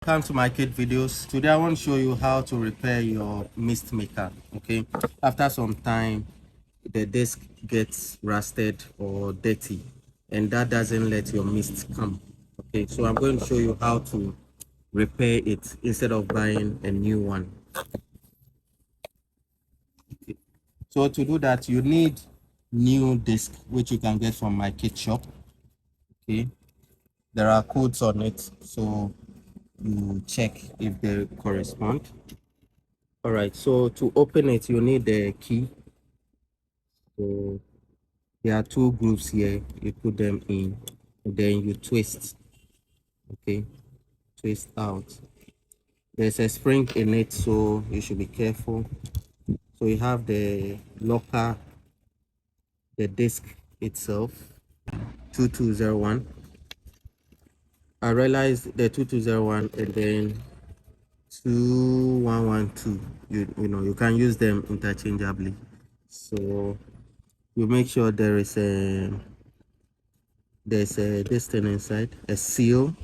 Welcome to Mykit videos. Today I want to show you how to repair your mist maker. Okay, after some time the disc gets rusted or dirty and that doesn't let your mist come. Okay, so I'm going to show you how to repair it instead of buying a new one. Okay. So to do that you need new disc which you can get from Mykit shop. Okay, there are codes on it, so you check if they correspond. All right, so to open it you need the key. So there are two grooves here, you put them in and then you twist. Okay, twist out. There's a spring in it, so you should be careful. So you have the locker, the disc itself, 2201. I realized the 2201 and then 2112, you know you can use them interchangeably. So you make sure there's a this thing inside, a seal.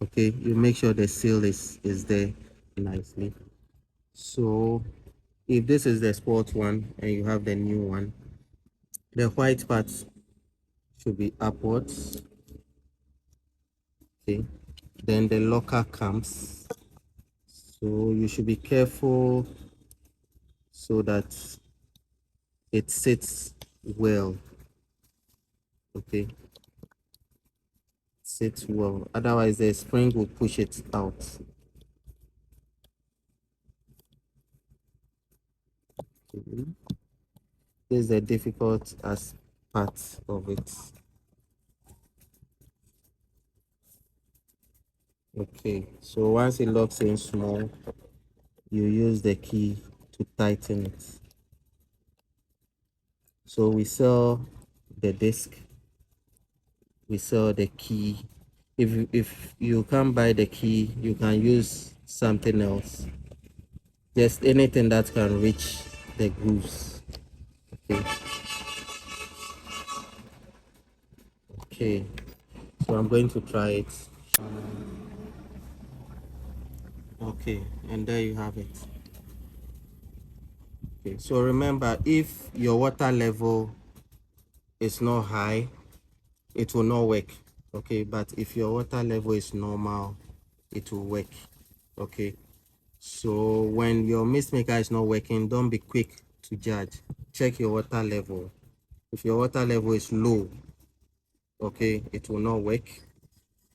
Okay, you make sure the seal is there nicely. So if this is the sport one and you have the new one, the white part should be upwards. Okay, then the locker comes, so you should be careful so that it sits well. Okay, sits well, otherwise the spring will push it out. Okay. This is the difficult as part of it. Okay, so once it locks in small, you use the key to tighten it. So we sell the disc, we sell the key. If you can't buy the key, you can use something else, just anything that can reach the grooves. Okay, okay, so I'm going to try it. Okay, and there you have it. Okay, so remember, if your water level is not high, it will not work. Okay, but if your water level is normal, it will work. Okay, so when your mist maker is not working, don't be quick to judge. Check your water level. If your water level is low, okay, it will not work.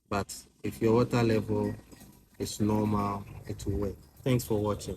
But if your water level is normal, it will work. Thanks for watching.